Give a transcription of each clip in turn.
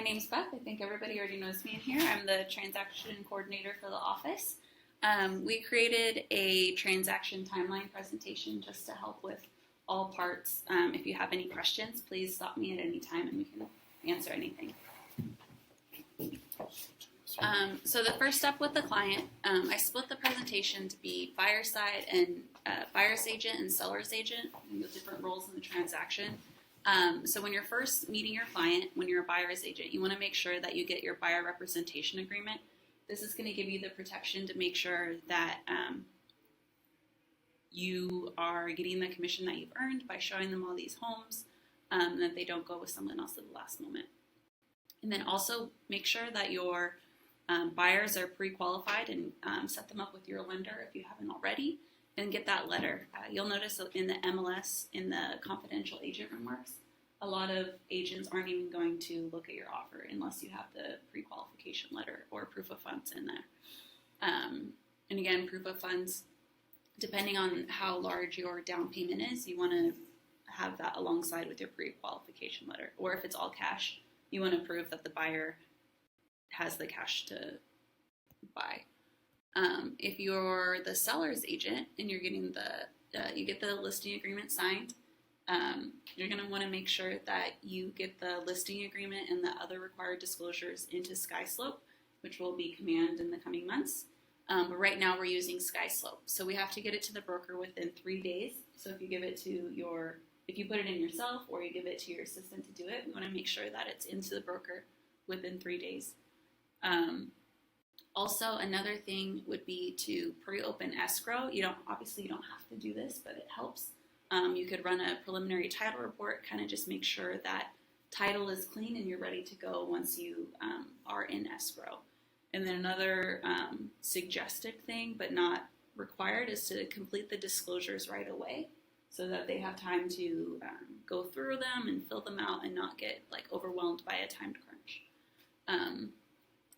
My name's Beth. I think everybody already knows me in here. I'm the transaction coordinator for the office. We created a transaction timeline presentation just to help with all parts. If you have any questions, please stop me at any time and we can answer anything. So the first step with the client, I split the presentation to be buyer side and buyer's agent and seller's agent, and the different roles in the transaction. So when you're first meeting your client, when you're a buyer's agent, you want to make sure that you get your buyer representation agreement. This is going to give you the protection to make sure that you are getting the commission that you've earned by showing them all these homes, and that they don't go with someone else at the last moment. And then also make sure that your buyers are pre-qualified and set them up with your lender if you haven't already, and get that letter. You'll notice in the MLS, in the confidential agent remarks, a lot of agents aren't even going to look at your offer unless you have the pre-qualification letter or proof of funds in there. And again, proof of funds, depending on how large your down payment is, you want to have that alongside with your pre-qualification letter. Or if it's all cash, you want to prove that the buyer has the cash to buy. If you're the seller's agent and you're getting you get the listing agreement signed, you're going to want to make sure that you get the listing agreement and the other required disclosures into SkySlope, which will be command in the coming months. But right now we're using SkySlope, so we have to get it to the broker within 3 days. So if you give it to if you put it in yourself or you give it to your assistant to do it, we want to make sure that it's into the broker within 3 days. Also, another thing would be to pre-open escrow. You don't have to do this, but it helps. You could run a preliminary title report, kind of just make sure that title is clean and you're ready to go once you are in escrow. And then another suggested thing, but not required, is to complete the disclosures right away so that they have time to go through them and fill them out and not get overwhelmed by a timed crunch.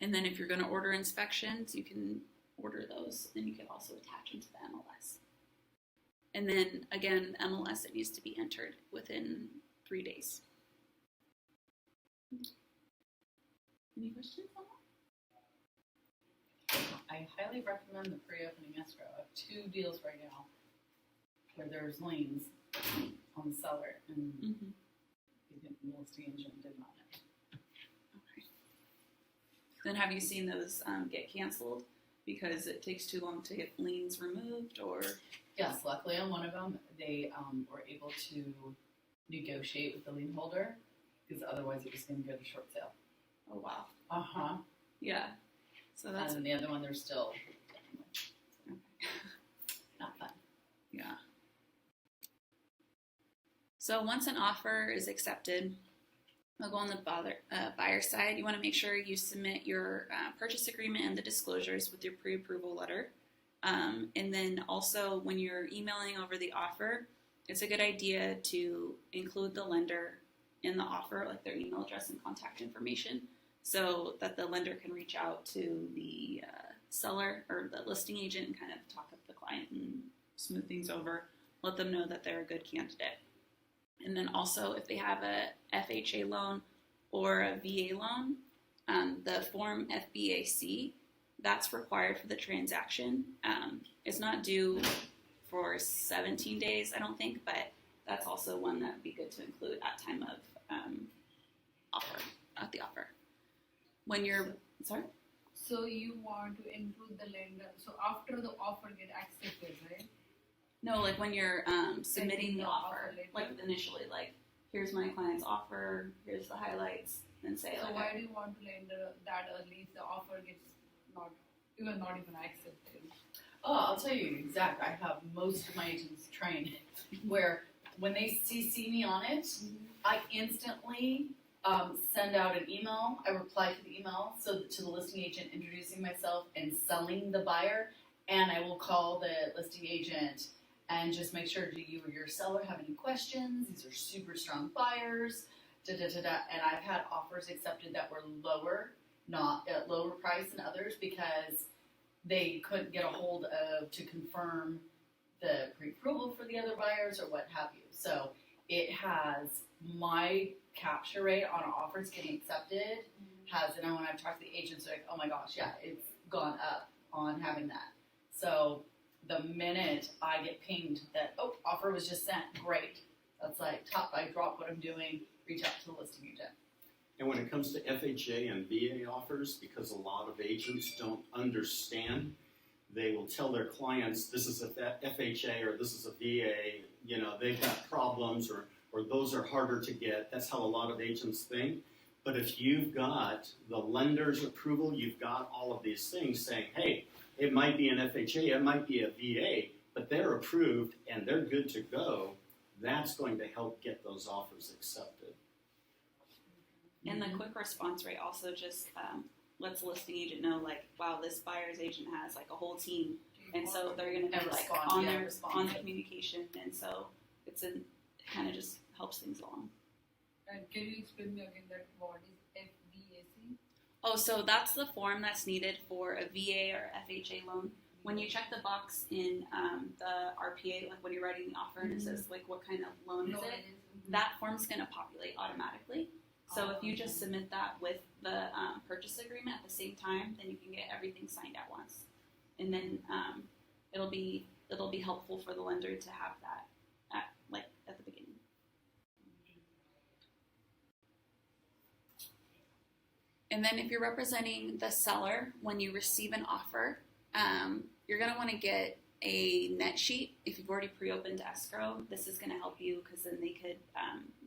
And then if you're going to order inspections, you can order those. Then you can also attach them to the MLS. And then again, MLS, it needs to be entered within 3 days. Any questions on that? I highly recommend the pre-opening escrow. I have 2 deals right now where there's liens on the seller, and the listing agent did not enter. Okay. Then have you seen those get canceled because it takes too long to get liens removed, or? Yes, luckily on one of them, they were able to negotiate with the lien holder, because otherwise it was going to go to short sale. Oh, wow. Uh-huh. Yeah. So that's... And the other one, they're still okay. Not fun. Yeah. So once an offer is accepted, I'll go on the buyer side. You want to make sure you submit your purchase agreement and the disclosures with your pre-approval letter. And then also when you're emailing over the offer, it's a good idea to include the lender in the offer, like their email address and contact information, so that the lender can reach out to the seller or the listing agent and kind of talk up the client and smooth things over, let them know that they're a good candidate. And then also if they have a FHA loan or a VA loan, the form FBAC, that's required for the transaction. It's not due for 17 days, I don't think, but that's also one that would be good to include at time of the offer. When you're, sorry? So you want to include the lender, so after the offer get accepted, right? No, like when you're submitting the offer, like initially, like here's my client's offer, here's the highlights, and say so like. Why do you want to lender that early if the offer gets not even accepted? Oh, I'll tell you exactly. I have most of my agents trained where when they CC me on it, I instantly send out an email. I reply to the email to the listing agent introducing myself and selling the buyer, and I will call the listing agent and just make sure, do you or your seller have any questions? These are super strong buyers, And I've had offers accepted that were lower price than others because they couldn't get a hold of to confirm the pre-approval for the other buyers or what have you. So it has my capture rate on offers getting accepted has, and when I've talked to the agents, they're like, oh my gosh, yeah, it's gone up on having that. So the minute I get pinged that, oh, offer was just sent, great. That's like, I drop what I'm doing, reach out to the listing agent. And when it comes to FHA and VA offers, because a lot of agents don't understand, they will tell their clients, this is a FHA or this is a VA, you know, they've got problems or those are harder to get. That's how a lot of agents think. But if you've got the lender's approval, you've got all of these things saying, hey, it might be an FHA, it might be a VA, but they're approved and they're good to go, that's going to help get those offers accepted. And the quick response rate also just lets the listing agent know, like, wow, this buyer's agent has like a whole team, and so they're going to be like on the communication, and so it's kind of just helps things along. And can you explain me again that what is FVAC? Oh, so that's the form that's needed for a VA or FHA loan. When you check the box in the RPA, like when you're writing the offer and it says like what kind of loan is it, that form's going to populate automatically. So if you just submit that with the purchase agreement at the same time, then you can get everything signed at once, and then it'll be helpful for the lender to have that at the beginning. And then if you're representing the seller when you receive an offer, you're going to want to get a net sheet. If you've already pre-opened escrow, this is going to help you because then they could,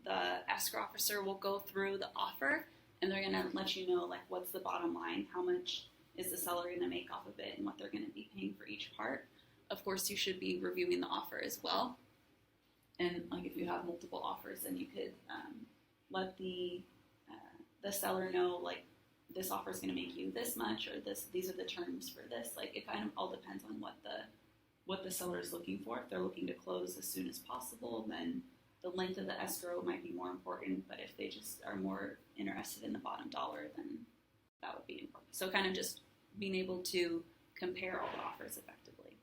the escrow officer will go through the offer and they're going to let you know like what's the bottom line, how much is the seller going to make off of it, and what they're going to be paying for each part. Of course, you should be reviewing the offer as well. And like if you have multiple offers, then you could let the seller know like this offer is going to make you this much, or these are the terms for this. Like it kind of all depends on what the seller is looking for. If they're looking to close as soon as possible, then the length of the escrow might be more important. But if they just are more interested in the bottom dollar, then that would be important. So kind of just being able to compare all the offers effectively.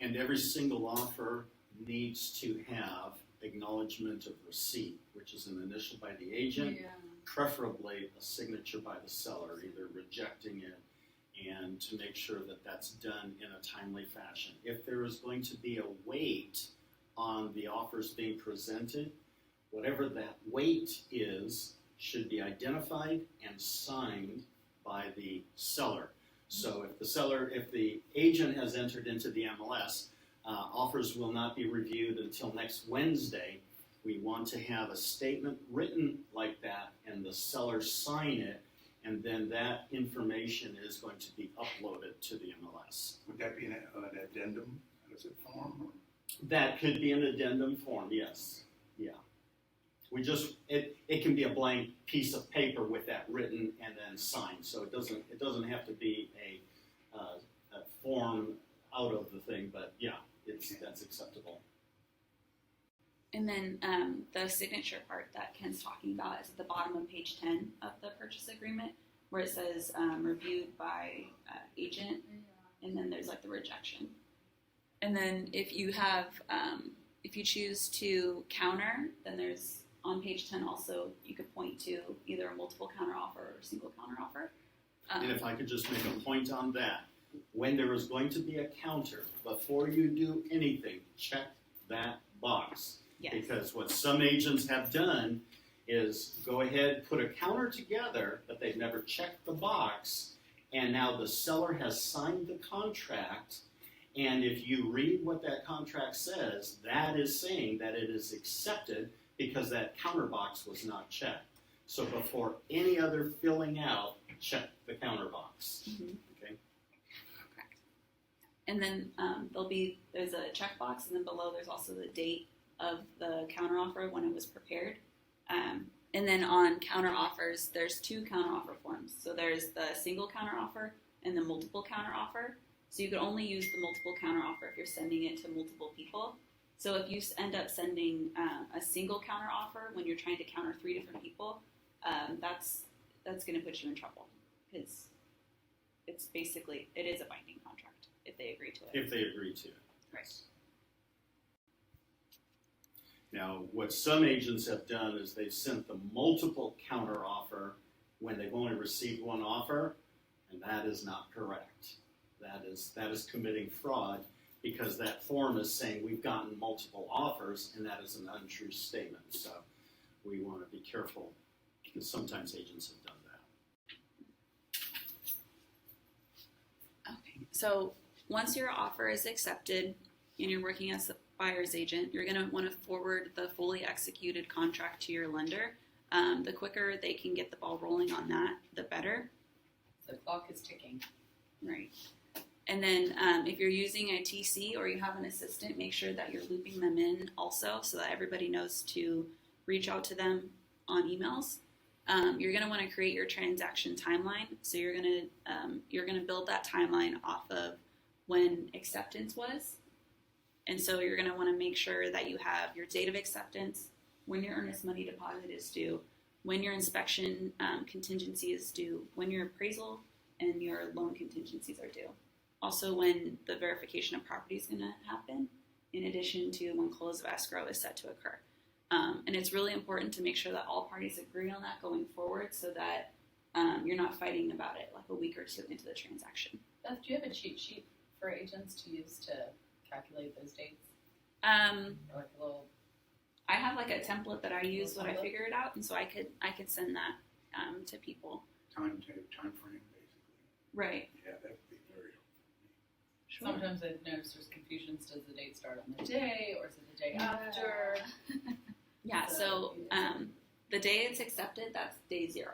And every single offer needs to have acknowledgement of receipt, which is an initial by the agent, preferably a signature by the seller, either rejecting it, and to make sure that that's done in a timely fashion. If there is going to be a wait on the offers being presented, whatever that wait is should be identified and signed by the seller. So if the agent has entered into the MLS, offers will not be reviewed until next Wednesday. We want to have a statement written like that and the seller sign it, and then that information is going to be uploaded to the MLS. Would that be an addendum? Is it form? Or? That could be an addendum form, yes. Yeah. It can be a blank piece of paper with that written and then signed. So it doesn't have to be a form out of the thing, but yeah, that's acceptable. And then the signature part that Ken's talking about is at the bottom of page 10 of the purchase agreement, where it says reviewed by agent, and then there's like the rejection. And then if you have, if you choose to counter, then there's on page 10 also you could point to either a multiple counter offer or a single counter offer. And if I could just make a point on that, when there is going to be a counter, before you do anything, check that box. Yes. Because what some agents have done is go ahead, put a counter together, but they've never checked the box, and now the seller has signed the contract, and if you read what that contract says, that is saying that it is accepted because that counter box was not checked. So before any other filling out, check the counter box. Mm-hmm. Okay? Correct. And then there's a checkbox, and then below there's also the date of the counteroffer when it was prepared. And then on counteroffers, there's two counteroffer forms. So there's the single counteroffer and the multiple counteroffer. So you could only use the multiple counteroffer if you're sending it to multiple people. So if you end up sending a single counteroffer when you're trying to counter 3 different people, that's going to put you in trouble because it is a binding contract if they agree to it. If they agree to it. Right. Now, what some agents have done is they've sent the multiple counter offer when they've only received one offer, and that is not correct. That is committing fraud because that form is saying we've gotten multiple offers, and that is an untrue statement. So we want to be careful because sometimes agents have done that. Okay. So once your offer is accepted and you're working as a buyer's agent, you're going to want to forward the fully executed contract to your lender. The quicker they can get the ball rolling on that, the better. The clock is ticking. Right. And then if you're using a TC or you have an assistant, make sure that you're looping them in also so that everybody knows to reach out to them on emails. You're going to want to create your transaction timeline. So you're going to build that timeline off of when acceptance was. And so you're going to want to make sure that you have your date of acceptance, when your earnest money deposit is due, when your inspection contingency is due, when your appraisal and your loan contingencies are due. Also when the verification of property is going to happen, in addition to when close of escrow is set to occur. And it's really important to make sure that all parties agree on that going forward so that you're not fighting about it like a week or two into the transaction. Beth, do you have a cheat sheet for agents to use to calculate those dates? Or like a little. I have like a template that I use when I figure it out, and so I could send that to people. Time frame, basically. Right. Yeah, that would be very helpful. Sure. Sometimes I've noticed there's confusion. Does the date start on the day or is it the day after? Yeah. So the day it's accepted, that's day 0,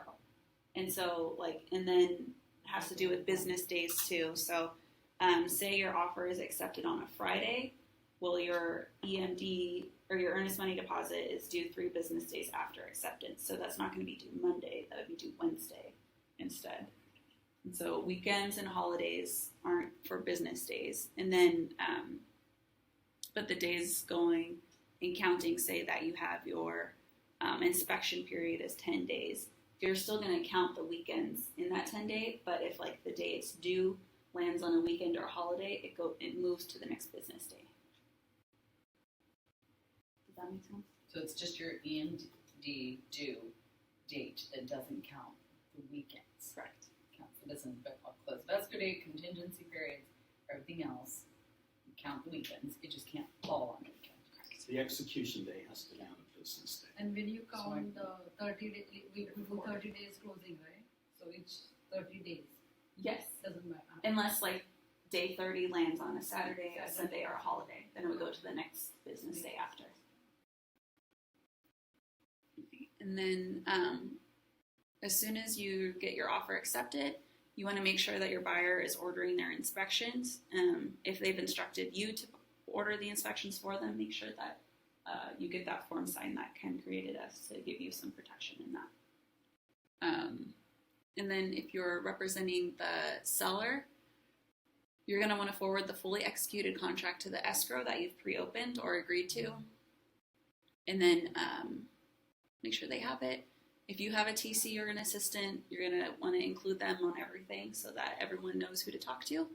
and so and then it has to do with business days too. So say your offer is accepted on a Friday. Well, your EMD or your earnest money deposit is due 3 business days after acceptance. So that's not going to be due Monday. That would be due Wednesday instead. And so weekends and holidays aren't for business days. And then, but the days going and counting say that you have your inspection period is 10 days. You're still going to count the weekends in that 10-day, but if the day it's due lands on a weekend or a holiday, it moves to the next business day. Does that make sense? So it's just your EMD due date that doesn't count the weekends. Correct. It doesn't close of escrow date, contingency periods, everything else. You count the weekends. It just can't fall on the weekend. Correct. The execution day has to be on a business day. And when you count the 30 days, we do 30 days closing, right? So it's 30 days. Yes. Doesn't matter. Unless day 30 lands on a Saturday, a Sunday, or a holiday, then it would go to the next business day after. And then as soon as you get your offer accepted, you want to make sure that your buyer is ordering their inspections. If they've instructed you to order the inspections for them, make sure that you get that form signed that Ken created us to give you some protection in that. And then if you're representing the seller, you're going to want to forward the fully executed contract to the escrow that you've pre-opened or agreed to. And then make sure they have it. If you have a TC or an assistant, you're going to want to include them on everything so that everyone knows who to talk to.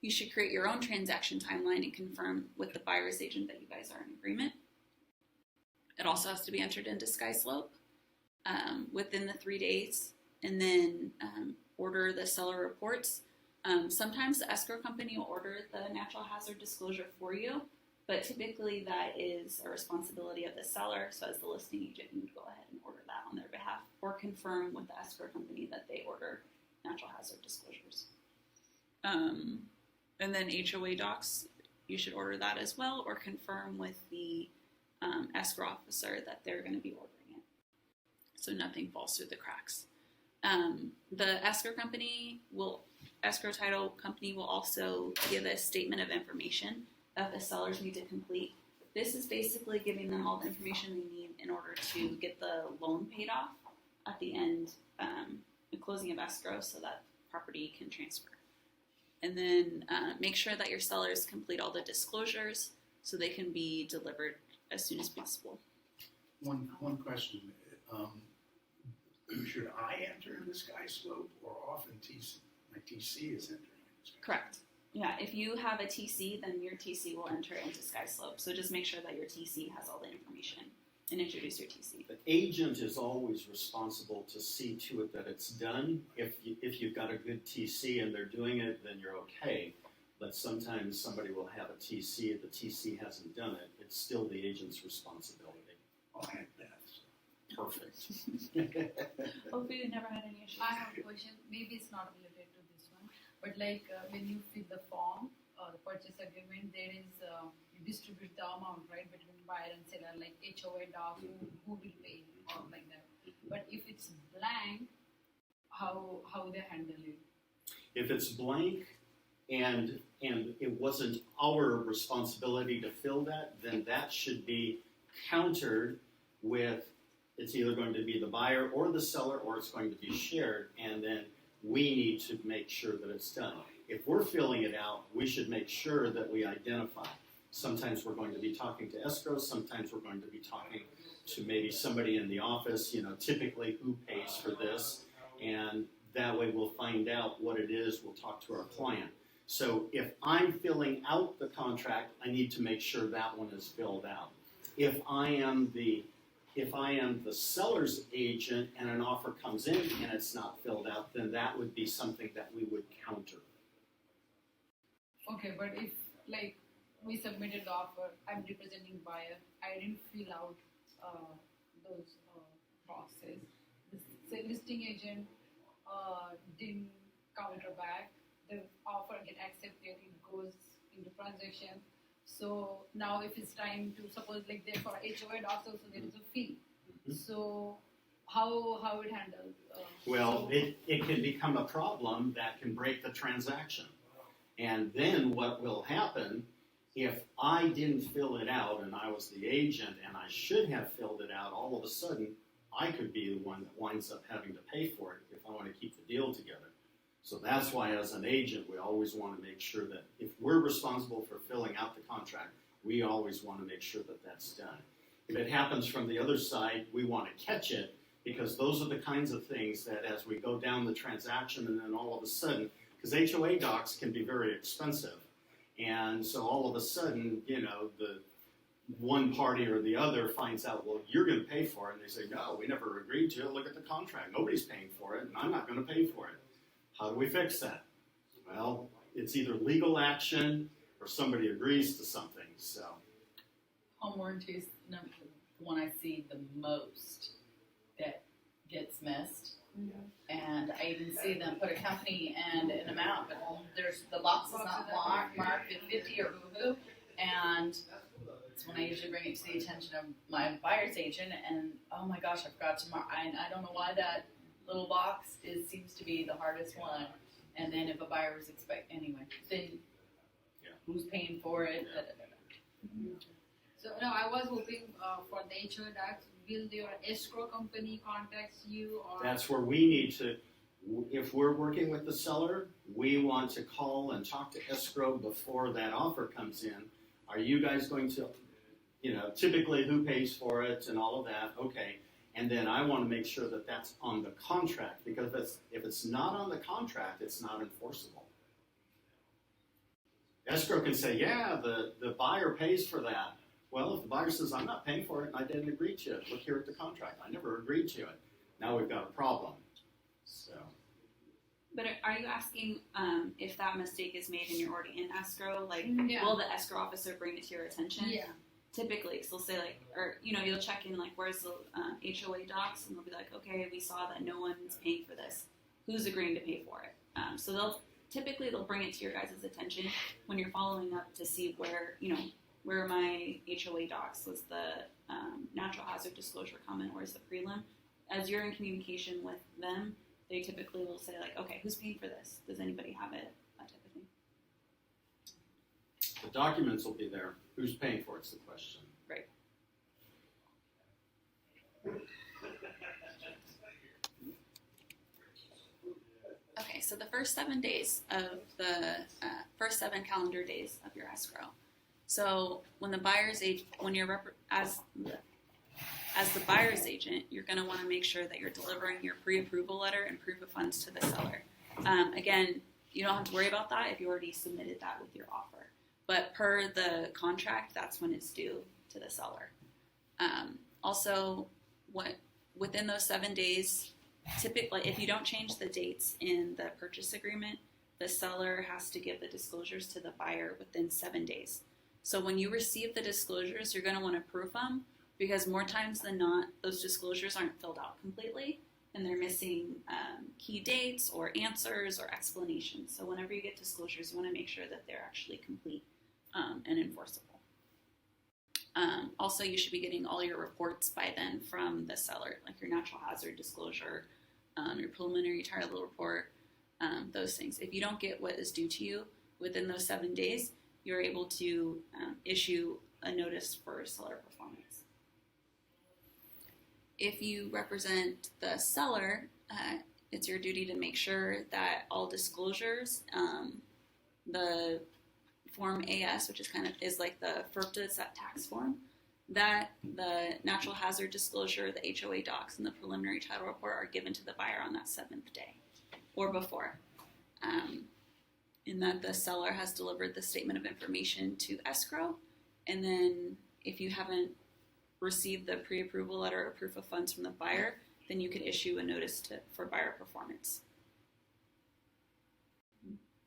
You should create your own transaction timeline and confirm with the buyer's agent that you guys are in agreement. It also has to be entered into SkySlope within the 3 days, and then order the seller reports. Sometimes the escrow company will order the natural hazard disclosure for you, but typically that is a responsibility of the seller. So as the listing agent, you would go ahead and order that on their behalf or confirm with the escrow company that they order natural hazard disclosures. And then HOA docs, you should order that as well or confirm with the escrow officer that they're going to be ordering it. So nothing falls through the cracks. The escrow title company will also give a statement of information that the sellers need to complete. This is basically giving them all the information they need in order to get the loan paid off at the end, the closing of escrow, so that property can transfer. And then make sure that your sellers complete all the disclosures so they can be delivered as soon as possible. One question. Should I enter the SkySlope or often my TC is entering the SkySlope? Correct. Yeah, if you have a TC, then your TC will enter into SkySlope. So just make sure that your TC has all the information and introduce your TC. The agent is always responsible to see to it that it's done. If you've got a good TC and they're doing it, then you're okay. But sometimes somebody will have a TC, if the TC hasn't done it, it's still the agent's responsibility. Oh, I had that. Perfect. Hopefully you never had any issues. I have a question. Maybe it's not related to this one, but like when you fill the form, the purchase agreement, there is you distribute the amount right between buyer and seller, like HOA docs, who will pay or like that. But if it's blank, how they handle it? If it's blank and it wasn't our responsibility to fill that, then that should be countered with it's either going to be the buyer or the seller or it's going to be shared, and then we need to make sure that it's done. If we're filling it out, we should make sure that we identify. Sometimes we're going to be talking to escrow, sometimes we're going to be talking to maybe somebody in the office, typically who pays for this, and that way we'll find out what it is, we'll talk to our client. So if I'm filling out the contract, I need to make sure that one is filled out. If I am the seller's agent and an offer comes in and it's not filled out, then that would be something that we would counter. Okay, but if like we submitted the offer, I'm representing buyer, I didn't fill out those boxes. The listing agent didn't counter back. The offer get accepted, it goes into transaction. So now if it's time to suppose like there for HOA docs also there is a fee. So how it handled? It can become a problem that can break the transaction. And then what will happen if I didn't fill it out and I was the agent and I should have filled it out, all of a sudden I could be the one that winds up having to pay for it if I want to keep the deal together. So that's why as an agent we always want to make sure that if we're responsible for filling out the contract, we always want to make sure that that's done. If it happens from the other side, we want to catch it because those are the kinds of things that as we go down the transaction and then all of a sudden, because HOA docs can be very expensive. And so all of a sudden, the one party or the other finds out, well, you're going to pay for it. And they say, no, we never agreed to it. Look at the contract. Nobody's paying for it, and I'm not going to pay for it. How do we fix that? Well, it's either legal action or somebody agrees to something. So, Home warranty is the one I see the most that gets missed. And I even see them put a company and an amount, but there's the box is not marked at 50 or boo-boo. And it's when I usually bring it to the attention of my buyer's agent, and oh my gosh, I forgot to mark. I don't know why that little box seems to be the hardest one. And then if a buyer was anyway, then who's paying for it? Da, da, da, da. So no, I was hoping for the HOA docs. Will your escrow company contact you or? that's where we need to, if we're working with the seller, we want to call and talk to escrow before that offer comes in. Are you guys going to, typically who pays for it and all of that, okay. And then I want to make sure that that's on the contract, because if it's not on the contract, it's not enforceable. Escrow can say, yeah, the buyer pays for that. Well, if the buyer says, I'm not paying for it and I didn't agree to it, look here at the contract. I never agreed to it. Now we've got a problem. So. But are you asking if that mistake is made and you're already in escrow? Like, Yeah. will the escrow officer bring it to your attention? Yeah. Typically, so they'll say you'll check in where's the HOA docs, and they'll be like, okay, we saw that no one's paying for this. Who's agreeing to pay for it? So they'll bring it to your guys' attention when you're following up to see where my HOA docs was the natural hazard disclosure comment, where's the prelim. As you're in communication with them, they typically will say okay, who's paying for this? Does anybody have it? That type of thing. The documents will be there. Who's paying for it's the question. Right. Okay, so the first 7 days of the first 7 calendar days of your escrow. So when the buyer's as the buyer's agent, you're going to want to make sure that you're delivering your pre-approval letter and proof of funds to the seller. Again, you don't have to worry about that if you already submitted that with your offer. But per the contract, that's when it's due to the seller. Also, within those 7 days, typically, if you don't change the dates in the purchase agreement, the seller has to give the disclosures to the buyer within 7 days. So when you receive the disclosures, you're going to want to proof them, because more times than not, those disclosures aren't filled out completely, and they're missing key dates or answers or explanations. So whenever you get disclosures, you want to make sure that they're actually complete and enforceable. Also, you should be getting all your reports by then from the seller, like your natural hazard disclosure, your preliminary title report, those things. If you don't get what is due to you within those 7 days, you're able to issue a notice for seller performance. If you represent the seller, it's your duty to make sure that all disclosures, the Form AS, which is like the FERPTA tax form, that the natural hazard disclosure, the HOA docs, and the preliminary title report are given to the buyer on that 7th day or before. And that the seller has delivered the statement of information to Escrow. And then if you haven't received the pre-approval letter or proof of funds from the buyer, then you can issue a notice for buyer performance.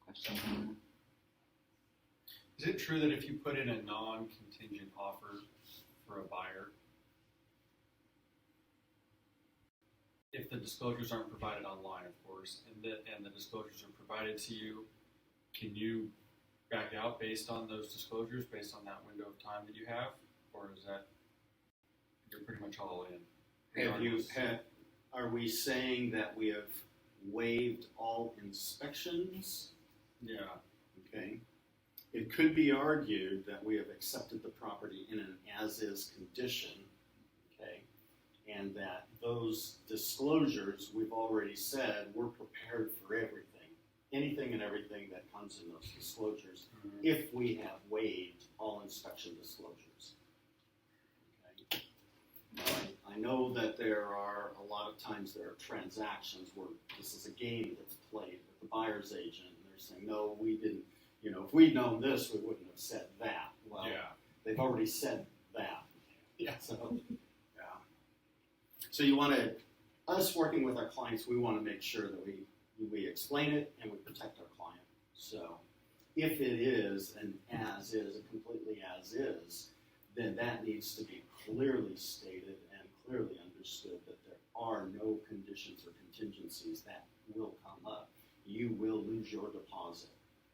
Questions on that? Is it true that if you put in a non-contingent offer for a buyer, if the disclosures aren't provided online, of course, and the disclosures are provided to you, can you back out based on those disclosures, based on that window of time that you have, or is that you're pretty much all in? Are we saying that we have waived all inspections? Yeah. Okay. It could be argued that we have accepted the property in an as-is condition, okay, and that those disclosures, we've already said, we're prepared for everything, anything and everything that comes in those disclosures, if we have waived all inspection disclosures. Okay. I know that there are a lot of times there are transactions where this is a game that's played with the buyer's agent, and they're saying, no, we didn't. You know, if we'd known this, we wouldn't have said that. Well, yeah. They've already said that. Yeah. So, yeah. So you want to, us working with our clients, we want to make sure that we explain it and we protect our client. So if it is an as is, a completely as is, then that needs to be clearly stated and clearly understood that there are no conditions or contingencies that will come up. You will lose your deposit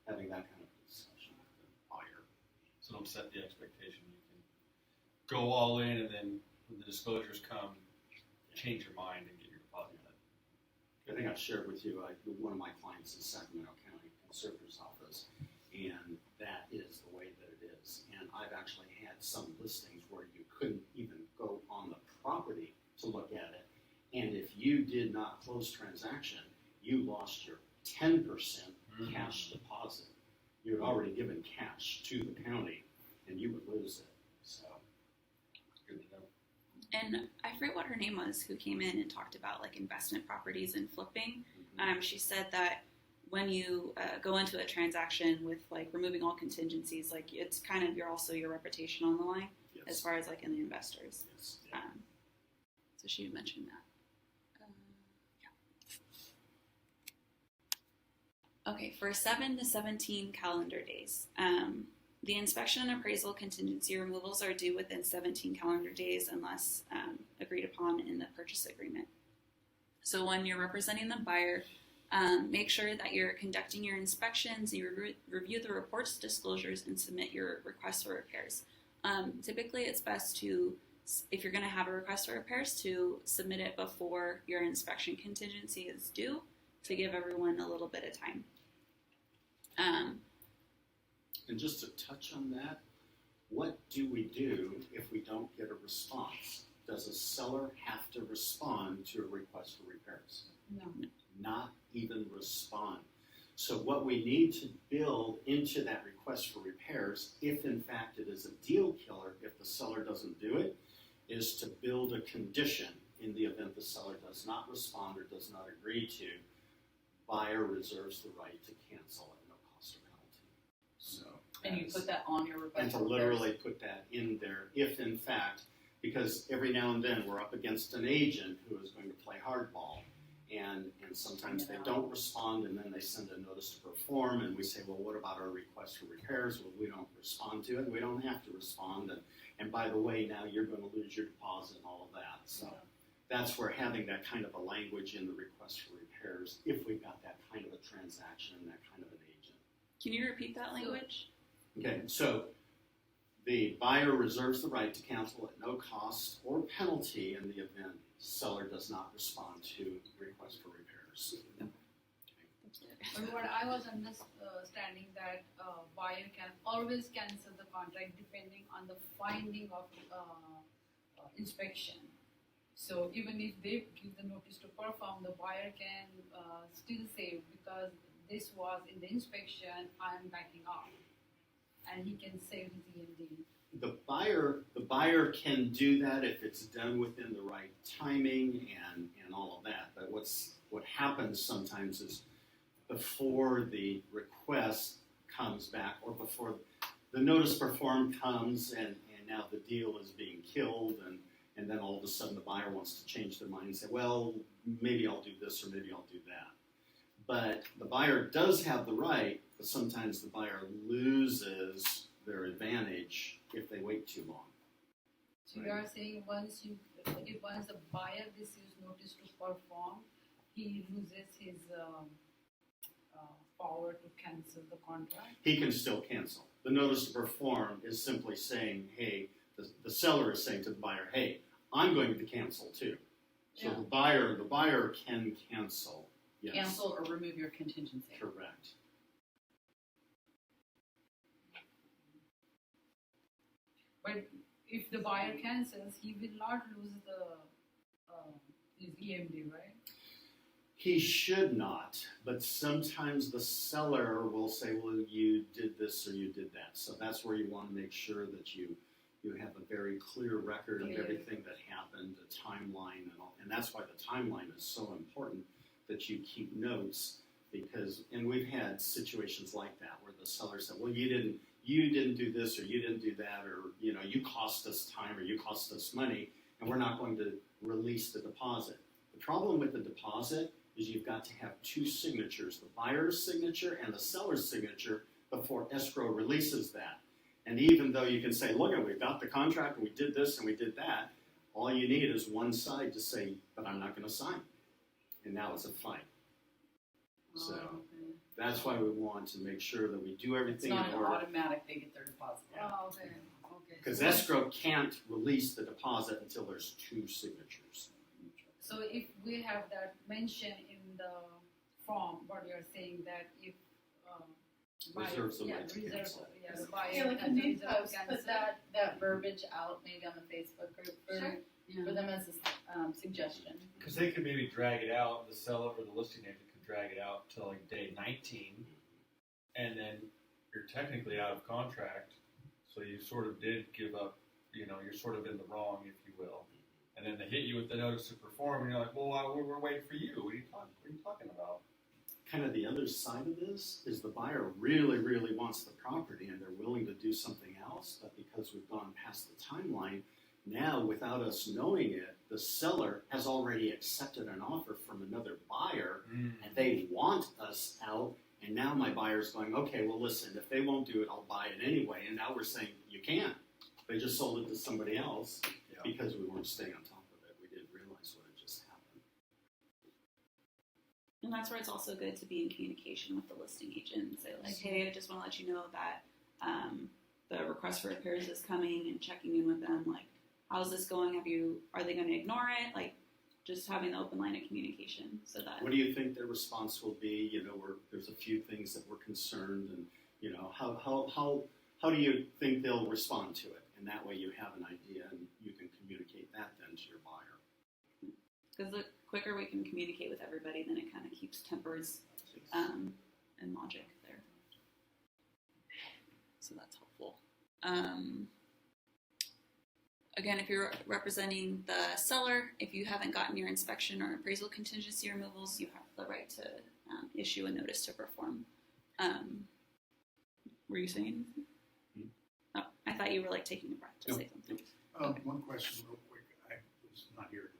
having that kind of discussion with the buyer. So don't set the expectation. You can go all in, and then when the disclosures come, change your mind and get your deposit back. I think I shared with you, one of my clients is Sacramento County Conservator's Office, and that is the way that it is. And I've actually had some listings where you couldn't even go on the property to look at it. And if you did not close transaction, you lost your 10% cash deposit. You had already given cash to the county, and you would lose it. So, Good to know. And I forget what her name was, who came in and talked about like investment properties and flipping. She said that when you go into a transaction with like removing all contingencies, like it's kind of your reputation on the line, yes. as far as like in the investors. Yes. So she mentioned that. Okay, for 7 to 17 calendar days. The inspection and appraisal contingency removals are due within 17 calendar days unless agreed upon in the purchase agreement. So when you're representing the buyer, make sure that you're conducting your inspections, you review the reports, disclosures, and submit your request for repairs. Typically, it's best to, if you're going to have a request for repairs, to submit it before your inspection contingency is due to give everyone a little bit of time. And just to touch on that, what do we do if we don't get a response? Does a seller have to respond to a request for repairs? No. Not even respond. So what we need to build into that request for repairs, if in fact it is a deal killer, if the seller doesn't do it, is to build a condition in the event the seller does not respond or does not agree to buyer reserves the right to cancel at no cost or penalty. So, And you as- put that on your request and to for literally put that in there if in fact, because every now and then we're up against an agent who is going to play hardball, and sometimes they don't respond, and then they send a notice to perform, and we say, well, what about our request for repairs? Well, we don't respond to it, we don't have to respond, and by the way, now you're going to lose your deposit and all of that. So that's where having that kind of a language in the request for repairs, if we've got that kind of a transaction and that kind of an agent. Can you repeat that language? Okay, so the buyer reserves the right to cancel at no cost or penalty in the event seller does not respond to request for repairs. But what I was understanding that buyer can always cancel the contract depending on the finding of inspection. So even if they give the notice to perform, the buyer can still say, because this was in the inspection, I am backing off, and he can save his EMD. The buyer can do that if it's done within the right timing and all of that. But what happens sometimes is before the request comes back, or before the notice performed comes, and now the deal is being killed, and then all of a sudden the buyer wants to change their mind and say, well, maybe I'll do this or maybe I'll do that. But the buyer does have the right, but sometimes the buyer loses their advantage if they wait too long. So you are saying once the buyer receives notice to perform, he loses his power to cancel the contract? He can still cancel. The notice to perform is simply saying, hey, the seller is saying to the buyer, hey, I'm going to cancel too. So Yeah. the buyer can cancel. Yes. Cancel or remove your contingency. Correct. But if the buyer cancels, he will not lose his EMD, right? He should not, but sometimes the seller will say, well, you did this or you did that. So that's where you want to make sure that you have a very clear record of Clear. everything that happened, the timeline and all. And that's why the timeline is so important, that you keep notes, and we've had situations like that where the seller said, well, you didn't do this or you didn't do that, or you cost us time or you cost us money, and we're not going to release the deposit. The problem with the deposit is you've got to have two signatures, the buyer's signature and the seller's signature, before escrow releases that. And even though you can say, look, we've got the contract and we did this and we did that, all you need is one side to say, but I'm not going to sign. And now it's a fight. So that's why we want to make sure that we do It's everything not in an order. automatic they get their deposit. Oh, okay. Because So- escrow can't release the deposit until there's two signatures. So if we have that mention in the form, what you're saying, that if Reserves the right to cancel. the buyer Yeah, like has can you reserved post cancel. put that verbiage out maybe on the Facebook group Sure. for them as a suggestion? Because they could maybe drag it out, the seller or the listing agent could drag it out till like day 19, and then you're technically out of contract, so you sort of did give up, you're sort of in the wrong, if you will. And then they hit you with the notice to perform, and you're like, well, we're waiting for you. What are you talking about? Kind of the other side of this is the buyer really, really wants the property and they're willing to do something else, but because we've gone past the timeline, now without us knowing it, the seller has already accepted an offer from another buyer and they want us out, and now my buyer's going, okay, well listen, if they won't do it, I'll buy it anyway, and now we're saying, you can't. They just sold it to somebody else because we weren't staying on top of it. We didn't realize what had just happened. And that's where it's also good to be in communication with the listing agent and say, like, hey, I just want to let you know that the request for repairs is coming, and checking in with them, like, how's this going? Are they going to ignore it? Like, just having the open line of communication so that. What do you think their response will be? There's a few things that we're concerned, and how do you think they'll respond to it? And that way you have an idea, and you can communicate that then to your buyer. Because the quicker we can communicate with everybody, then it kind of keeps tempers and logic there. So that's helpful. Again, if you're representing the seller, if you haven't gotten your inspection or appraisal contingency removals, you have the right to issue a notice to perform. Were you saying anything? Oh, I thought you were like taking a breath to say something. One question real quick. I was not here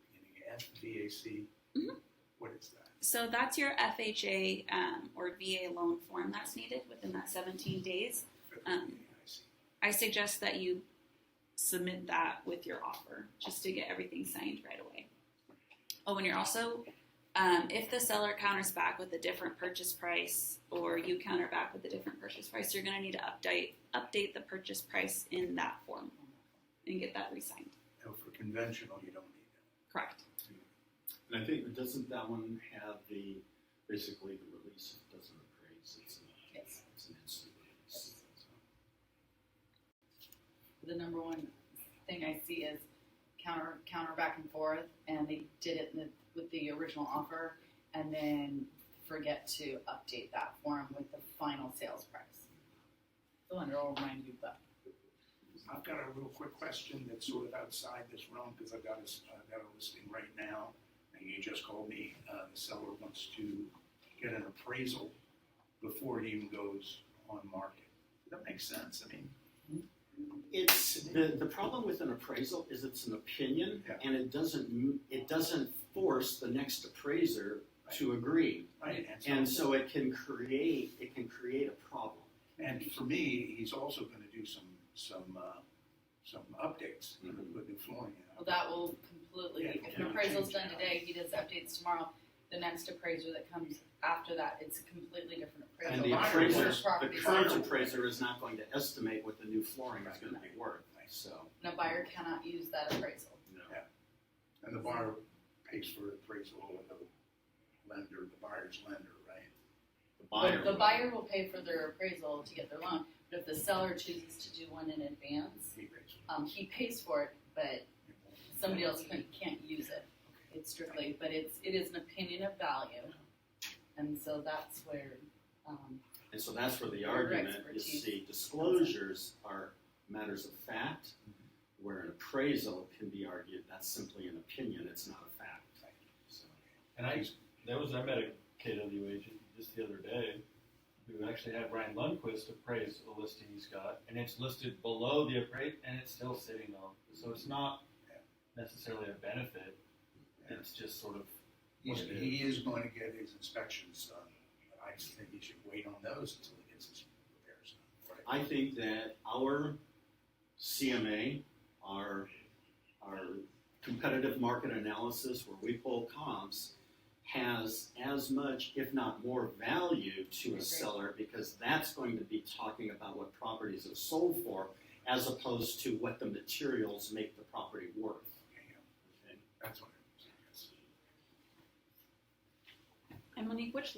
at the beginning. FVAC, Mhm. what is that? So that's your FHA or VA loan form that's needed within that 17 days. I see. I suggest that you submit that with your offer just to get everything signed right away. Oh, and you're also, if the seller counters back with a different purchase price or you counter back with a different purchase price, you're going to need to update the purchase price in that form and get that re-signed. Now, for conventional, you don't need Correct. And I think, doesn't that one have basically the release, it doesn't appraise, it's Yes. an instant release. The number one thing I see is counter back and forth, and they did it with the original offer, and then forget to update that form with the final sales price. The lender will remind you, but I've got a real quick question that's sort of outside this realm because I've got a listing right now, and you just called me. The seller wants to get an appraisal before it even goes on market. Does that make sense? I mean, It's the problem with an appraisal is it's an opinion, Yeah. and it doesn't force the next appraiser to agree, right? and so it can create a problem. And for me, he's also going to do some updates, Mhm. put new flooring well, in. that will completely. Yeah, If an yeah, appraisal's change done that. today, he does updates tomorrow. The next appraiser that comes after that, it's a completely different appraisal. And the buyer appraiser, was- the Property's current sold. appraiser is not going to estimate what the new flooring is going to be worth. So, And a buyer cannot use that appraisal. no. And the buyer pays for the appraisal of the lender, the buyer's lender, right? The buyer will pay for their appraisal to get their loan, but if the seller chooses to do one in advance, He pays for he pays for it, but it. somebody else can't use it. It's strictly, but it is an opinion of value, and so that's where, And so that's where the Your argument, you expertise. see, disclosures are matters of fact, where an appraisal can be argued that's simply an opinion, it's not a fact. So, And I met a KW agent just the other day who actually had Ryan Lundquist appraise a listing he's got, and it's listed below the appraise, and it's still sitting on. So it's not necessarily a benefit. It's just sort of what it is. He is going to get his inspections done, but I just think he should wait on those until he gets his repairs done. Right? I think that our CMA, our competitive market analysis, where we pull comps, has as much, if not more, value to a seller because that's going to be talking about what properties have sold for, as opposed to what the materials make the property worth. Okay, yeah. Okay? That's what it is. And Monique, which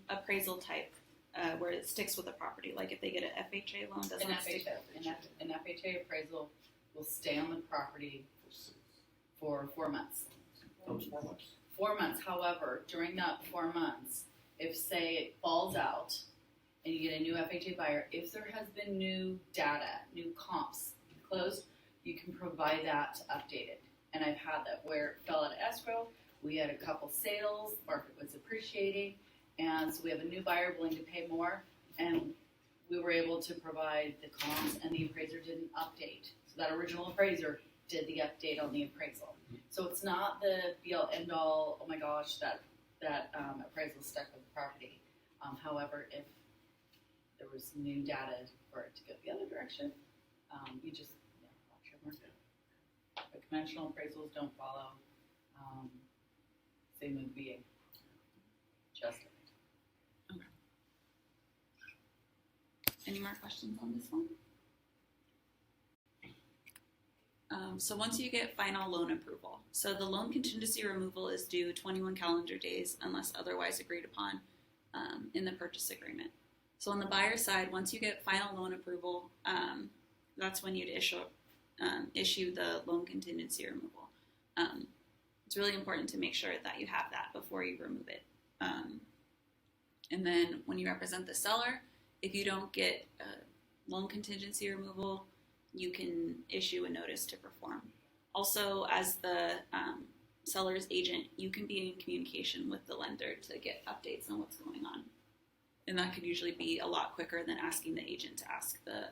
appraisal type where it sticks with the property? Like if they get an FHA loan, doesn't an it stick? an FHA appraisal will stay on the property for 4 months. 4 months, however, during that 4 months, if say it falls out and you get a new FHA buyer, if there has been new data, new comps closed, you can provide that updated. And I've had that where it fell out of escrow, we had a couple sales, market was appreciating, and so we have a new buyer willing to pay more, and we were able to provide the comps and the appraiser didn't update. So that original appraiser did the update on the appraisal. So it's not the be all end all, oh my gosh, that appraisal stuck with the property. However, if there was new data for it to go the other direction, you just watch your market. But conventional appraisals don't follow. Same with VA. Just Any more questions on this one? So once you get final loan approval, so the loan contingency removal is due 21 calendar days unless otherwise agreed upon in the purchase agreement. So on the buyer side, once you get final loan approval, that's when you'd issue the loan contingency removal. It's really important to make sure that you have that before you remove it. And then when you represent the seller, if you don't get loan contingency removal, you can issue a notice to perform. Also, as the seller's agent, you can be in communication with the lender to get updates on what's going on. And that could usually be a lot quicker than asking the agent to ask the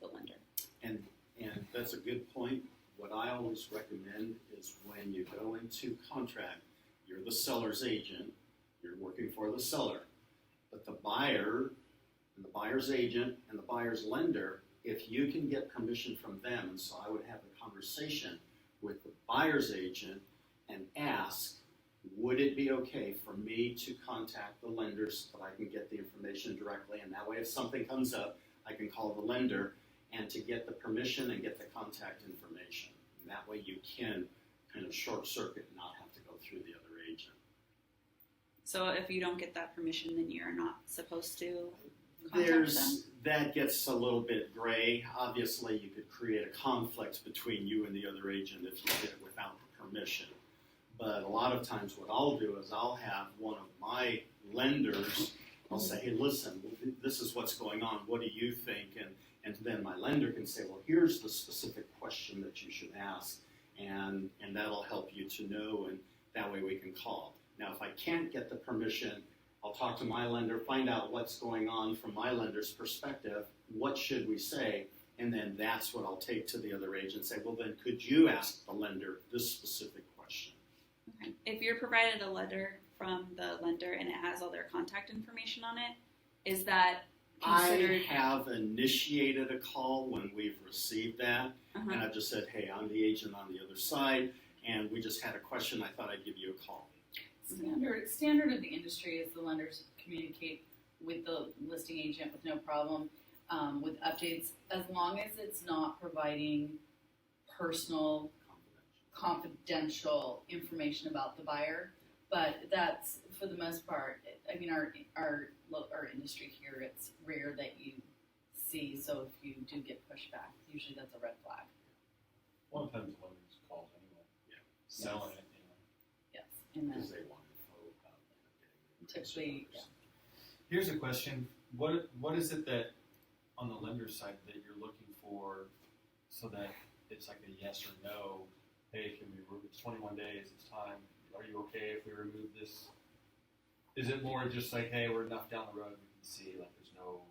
lender. And that's a good point. What I always recommend is when you go into contract, you're the seller's agent, you're working for the seller. But the buyer and the buyer's agent and the buyer's lender, if you can get permission from them, and so I would have a conversation with the buyer's agent and ask, would it be okay for me to contact the lenders so that I can get the information directly, and that way if something comes up, I can call the lender and to get the permission and get the contact information. And that way you can kind of short circuit and not have to go through the other agent. So if you don't get that permission, then you're not supposed to contact them? That gets a little bit gray. Obviously, you could create a conflict between you and the other agent if you did it without the permission. But a lot of times what I'll do is I'll have one of my lenders, I'll say, hey, listen, this is what's going on. What do you think? And then my lender can say, well, here's the specific question that you should ask. And that'll help you to know, and that way we can call. Now, if I can't get the permission, I'll talk to my lender, find out what's going on from my lender's perspective, what should we say, and then that's what I'll take to the other agent and say, well, then could you ask the lender this specific question? Okay. If you're provided a letter from the lender and it has all their contact information on it, is that considered? I have initiated a call when we've received that, and I've just said, hey, I'm the agent on the other side, and we just had a question, I thought I'd give you a call. Standard of the industry is the lenders communicate with the listing agent with no problem with updates, as long as it's not providing personal, confidential information about the buyer. But that's, for the most part, I mean, our industry here, it's rare that you see. So if you do get pushback, usually that's a red flag. One time the lenders calls anyway. Yeah. Selling it, Yes, and Because then they want info about getting typically, yeah. Here's a question. What is it that on the lender side that you're looking for so that it's like a yes or no? Hey, can we remove it's 21 days, it's time. Are you okay if we remove this? Is it more just like, hey, we're enough down the road we can see like there's no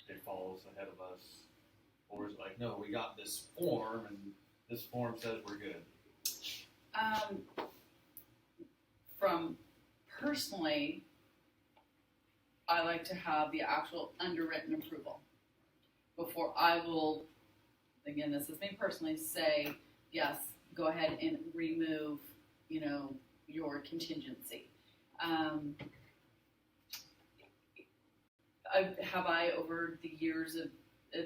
pitfalls ahead of us? Or is it like, no, we got this form and this form says we're good? From personally, I like to have the actual underwritten approval before I will, again, this is me personally, say, yes, go ahead and remove, your contingency. Have I, over the years of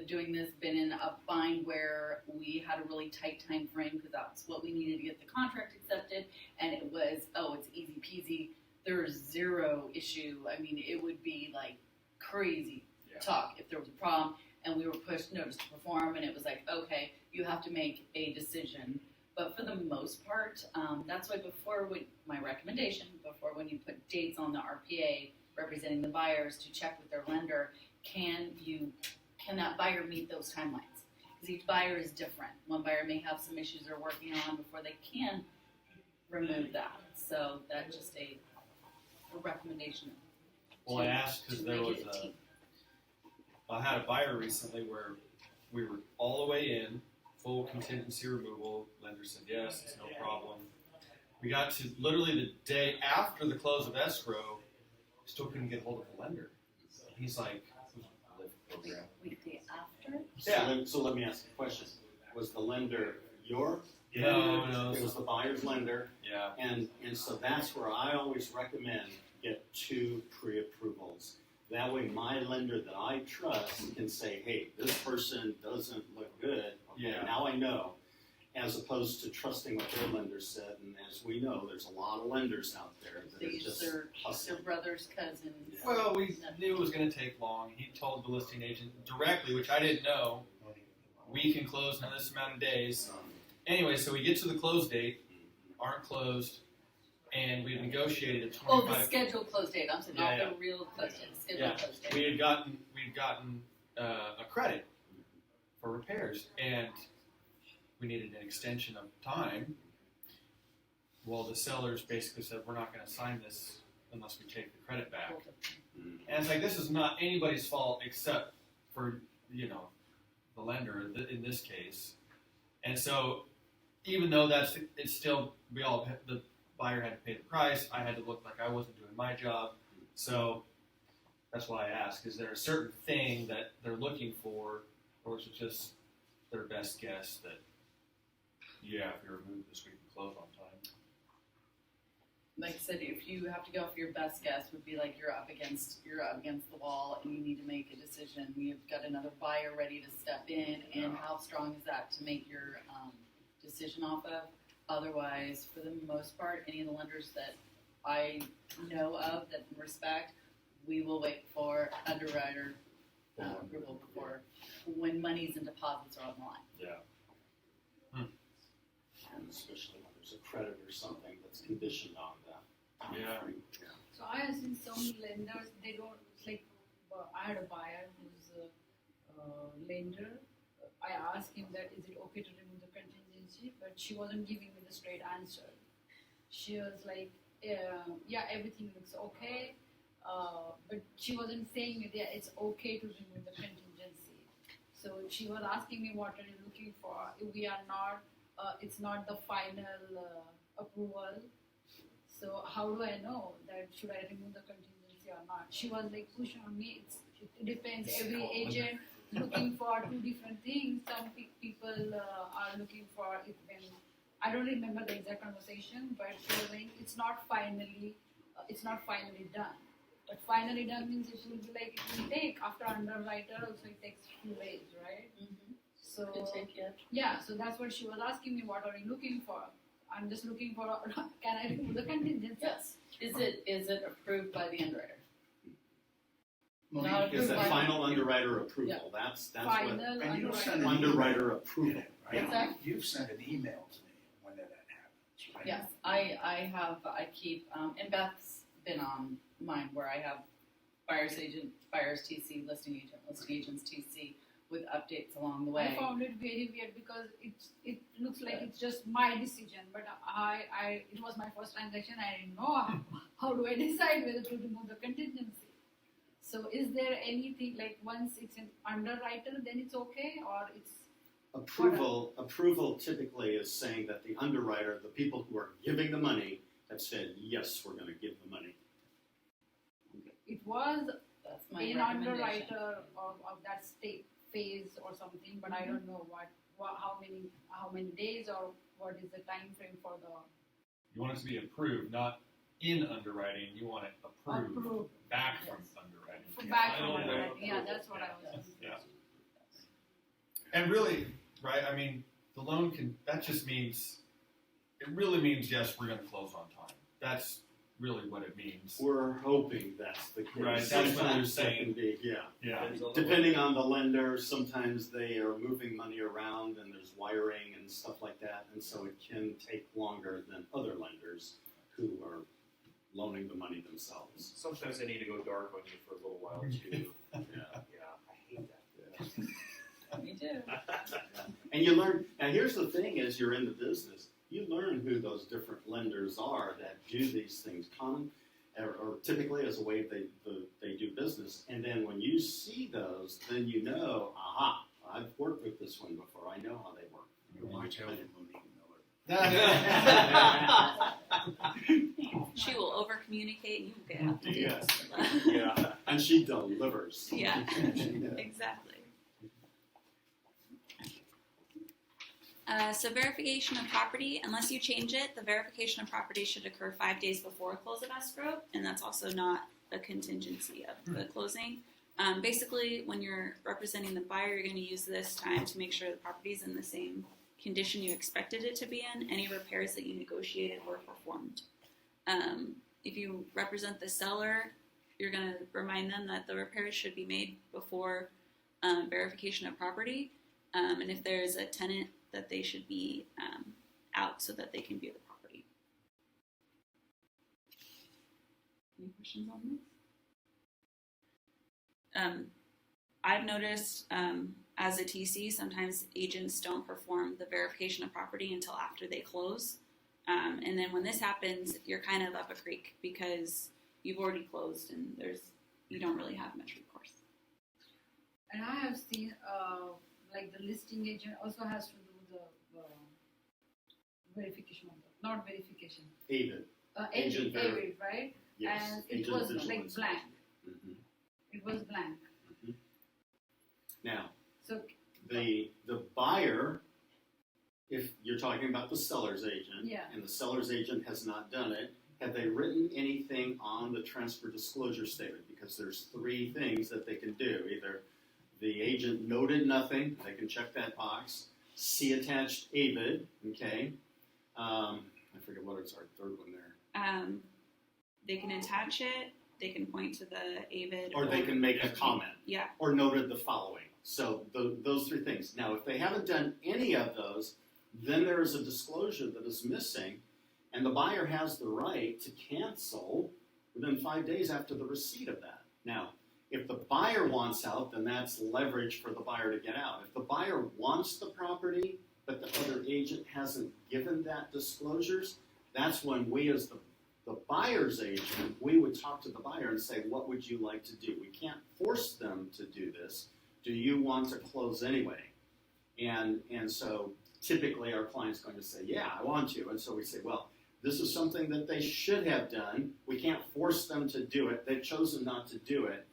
doing this, been in a bind where we had a really tight time frame because that's what we needed to get the contract accepted, and it was, it's easy peasy. There's zero issue. I mean, it would be like crazy talk if there was a problem and we were pushed notice to perform and it was like, okay, you have to make a decision. But for the most part, that's why my recommendation, before when you put dates on the RPA representing the buyers to check with their lender, can that buyer meet those timelines? Because each buyer is different. One buyer may have some issues they're working on before they can remove that. So that's just a recommendation. Well, I asked because there was I had a buyer recently where we were all the way in, full contingency removal. Lender said yes, it's no problem. We got to literally the day after the close of escrow, still couldn't get hold of the lender. He's like, program. Wait, the after? Yeah. So let me ask you a question. Was the lender your No. It was the buyer's lender. Yeah. And so that's where I always recommend get 2 pre-approvals. That way my lender that I trust can say, hey, this person doesn't look good. Okay, Yeah. now I know. As opposed to trusting what their lender said. And as we know, there's a lot of lenders out there that are just Their hustling. brother's cousins. Yeah. Well, we knew it was going to take long. He told the listing agent directly, which I didn't know, we can close in this amount of days. Anyway, so we get to the close date, aren't closed, and we negotiated a 25. Oh, the scheduled close date. I'm saying Yeah, not the real close date. The scheduled close date. We had gotten a credit for repairs, and we needed an extension of time. well, the sellers basically said, we're not going to sign this unless we take the credit back. And it's like, this is not anybody's fault except for, the lender in this case. And so, even though it's still, the buyer had to pay the price, I had to look like I wasn't doing my job. So, that's why I ask, is there a certain thing that they're looking for, or is it just their best guess that, if you're removed this, we can close on time? Like I said, if you have to go for your best guess, would be like you're up against the wall and you need to make a decision. You've got another buyer ready to step in, and how strong is that to make your decision off of? Otherwise, for the most part, any of the lenders that I know of that respect, we will wait for underwriter approval before when monies and deposits are on the line. Yeah. And especially when there's a credit or something that's conditioned on that. Yeah. So I have seen some lenders, they don't, it's like, I had a buyer who's a lender. I asked him that, is it okay to remove the contingency? But she wasn't giving me the straight answer. She was like, yeah, everything looks okay. But she wasn't saying that it's okay to remove the contingency. So she was asking me, what are you looking for? We are not, it's not the final approval. So how do I know that should I remove the contingency or not? She was like, push on me. It depends. Every agent looking for two different things. Some people are looking for it when, I don't remember the exact conversation, but she was like, it's not finally done. But finally done means it will be like, it will take, after underwriter also it takes few days, right? Mm-hmm. So, Could take it. yeah, so that's what she was asking me, what are you looking for? I'm just looking for, can I remove the contingency? Yes. Is it approved by the underwriter? Monique, Not Is that approved by- final underwriter approval? That's Final what And you send underwriter. an underwriter approval. Right? Exactly. You've sent an email to me when that happens, right? Yes, I keep, and Beth's been on mine where I have buyer's TC, listing agents TC with updates along the way. I found it very weird because it looks like it's just my decision, but it was my first transaction. I didn't know how do I decide whether to remove the contingency. So is there anything like once it's an underwriter, then it's okay, or it's Approval typically is saying that the underwriter, the people who are giving the money, have said, yes, we're going to give the money. it was That's my an recommendation. underwriter of that state phase or something, but I don't know how many days or what is the time frame for the You want it to be approved, not in underwriting. You want it approved, approved. back Yes. from underwriting. Back Final from underwriting. approval. Yeah, that's what I was Yes. thinking. Yeah. And really, right, I mean, the loan that just means, it really means, yes, we're going to close on time. That's really what it means. We're hoping that's the case. Right, that's what Sometimes they're that can be, yeah. Yeah. Depending on the lender, sometimes they are moving money around and there's wiring and stuff like that, and so it can take longer than other lenders who are loaning the money themselves. Sometimes they need to go dark on you for a little while too. Yeah. Yeah, I hate that. Me too. And you learn, and here's the thing, as you're in the business, you learn who those different lenders are that do these things common, or typically as a way they do business. And then when you see those, then you know, aha, I've worked with this one before. I know how they work. Watch out for Monique Miller. She will over communicate and you will get out the Yes. deal. Yeah. And she delivers. Yeah. Yeah. Exactly. So verification of property, unless you change it, the verification of property should occur 5 days before close of escrow, and that's also not a contingency of the closing. Basically, when you're representing the buyer, you're going to use this time to make sure the property is in the same condition you expected it to be in. Any repairs that you negotiated were performed. If you represent the seller, you're going to remind them that the repairs should be made before verification of property, and if there's a tenant, that they should be out so that they can view the property. Any questions on this? I've noticed as a TC, sometimes agents don't perform the verification of property until after they close. And then when this happens, you're kind of up a creek because you've already closed and you don't really have much recourse. And I have seen, like the listing agent also has to do the verification of the, not verification. AVID. Agent, Agent right? Yes. And it agent was visual like inspection. blank. Mhm. It was blank. Now, So the buyer, if you're talking about the seller's agent, Yeah. and the seller's agent has not done it, have they written anything on the transfer disclosure statement? Because there's three things that they can do. Either the agent noted nothing, they can check that box. See attached AVID, okay. I forget what it's our third one there. They can attach it. They can point to the AVID. Or they can make a comment. Yeah. Or noted the following. So those three things. Now, if they haven't done any of those, then there is a disclosure that is missing, and the buyer has the right to cancel within 5 days after the receipt of that. Now, if the buyer wants out, then that's leverage for the buyer to get out. If the buyer wants the property, but the other agent hasn't given that disclosures, that's when we as the buyer's agent, we would talk to the buyer and say, what would you like to do? We can't force them to do this. Do you want to close anyway? And so typically our client's going to say, yeah, I want to. And so we say, well, this is something that they should have done. We can't force them to do it. They've chosen not to do it.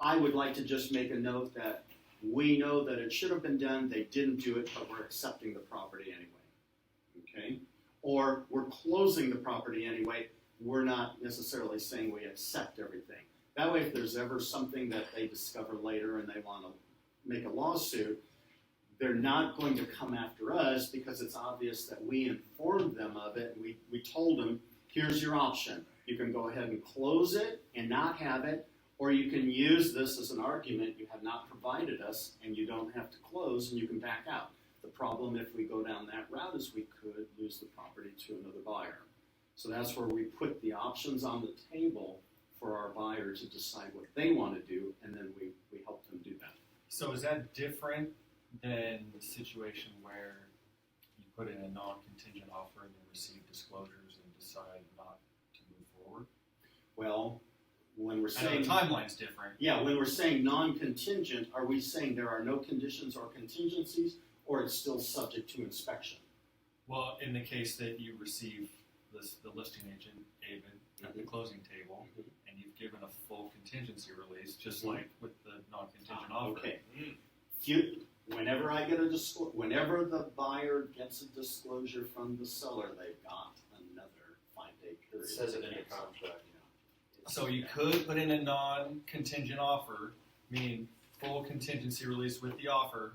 I would like to just make a note that we know that it should have been done. They didn't do it, but we're accepting the property anyway. Okay? Or we're closing the property anyway. We're not necessarily saying we accept everything. That way, if there's ever something that they discover later and they want to make a lawsuit, they're not going to come after us because it's obvious that we informed them of it and we told them, here's your option. You can go ahead and close it and not have it, or you can use this as an argument. You have not provided us and you don't have to close and you can back out. The problem if we go down that route is we could lose the property to another buyer. So that's where we put the options on the table for our buyer to decide what they want to do, and then we help them do that. So is that different than the situation where you put in a non-contingent offer and then receive disclosures and decide not to move forward? Well, when we're I know saying the timeline's different. yeah, when we're saying non-contingent, are we saying there are no conditions or contingencies, or it's still subject to inspection? Well, in the case that you receive the listing agent, AVID, at the closing table, and you've given a full contingency release, just like with the non-contingent offer. Okay. Whenever I get whenever the buyer gets a disclosure from the seller, they've got another 5-day period. It says it in your contract. So you could put in a non-contingent offer, meaning full contingency release with the offer,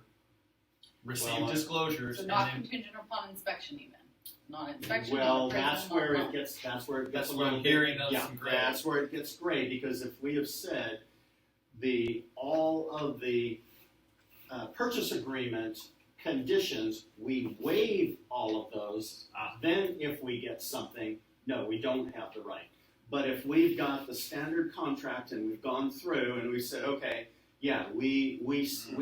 receive Well, disclosures, So and not then contingent upon inspection even, not inspection. Well, not appraisal, that's not where loan. it gets. That's where it gets. That's a what I'm little bit- hearing of Yeah, some gray. that's where it gets gray because if we have said all of the purchase agreement conditions, we waive all of those. Then, if we get something, no, we don't have the right. But if we've got the standard contract and we've gone through and we said, okay, yeah, we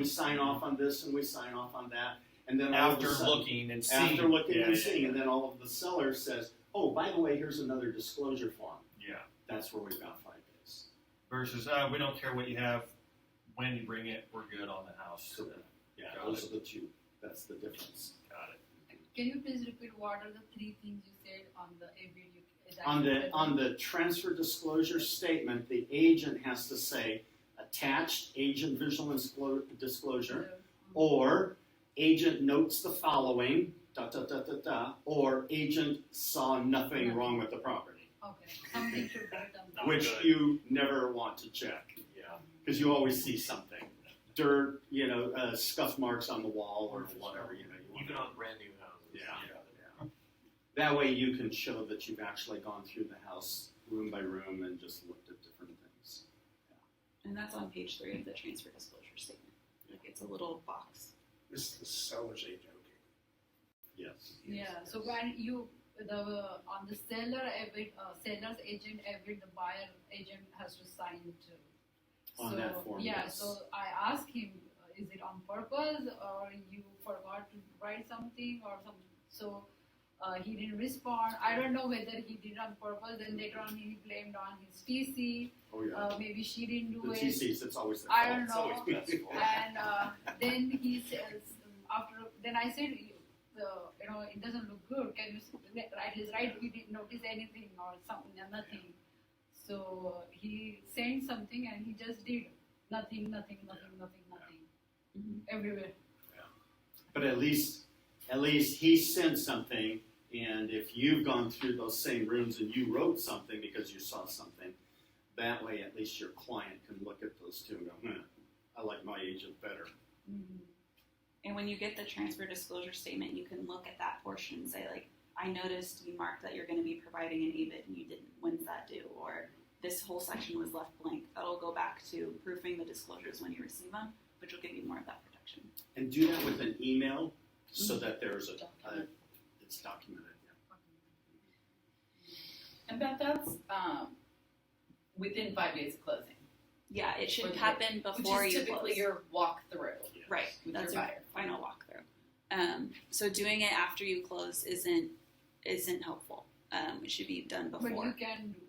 sign off on this and we sign off on that, and then all of a after sudden, looking and seeing. after looking Yeah, and yeah, seeing, yeah. and then all of the seller says, oh, by the way, here's another disclosure form. Yeah. That's where we've got 5 days. Versus, we don't care what you have, when you bring it, we're good on the house. Correct. Yeah, Got those it. are the two. That's the difference. Got it. can you please repeat what are the three things you said on the AVID? On the transfer disclosure statement, the agent has to say attached agent visual disclosure, or agent notes the following, or agent saw nothing wrong with the property, Okay, something should be written down. which you never want to check Yeah. because you always see something, dirt, scuff marks on the wall or whatever, you want Even on brand new houses. Yeah. That way you can show that you've actually gone through the house room by room and just looked at different things. And that's on page 3 of the transfer disclosure statement. Like it's a little box. This is the seller's agent, okay? Yes. Yeah, so when you, on the seller AVID, seller's agent AVID, the buyer agent has to sign too. On that form, Yeah, yes. so I asked him, is it on purpose or you forgot to write something or something? So He didn't respond. I don't know whether he did on purpose. Then later on, he blamed on his TC. Oh, yeah. Maybe she didn't do The it. TCs, it's always their I fault. don't It's know. always best for. And then he says, then I said, it doesn't look good. Can you write his right? We didn't notice anything or something, nothing. So he sent something and he just did nothing, everywhere. But at least he sent something, and if you've gone through those same rooms and you wrote something because you saw something, that way at least your client can look at those two and go, I like my agent better. Mm-hmm. And when you get the transfer disclosure statement, you can look at that portion and say, like, I noticed you marked that you're going to be providing an ABIT and you didn't. When's that due? Or this whole section was left blank. That'll go back to proofing the disclosures when you receive them, which will give you more of that protection. And do that with an email so that there's it's documented. And Beth, that's within 5 days of closing, Yeah, it should Or the- happen before which is you typically close. your walkthrough. Right, with that's your your buyer. final walkthrough. So doing it after you close isn't helpful. It should be done But before. you can do.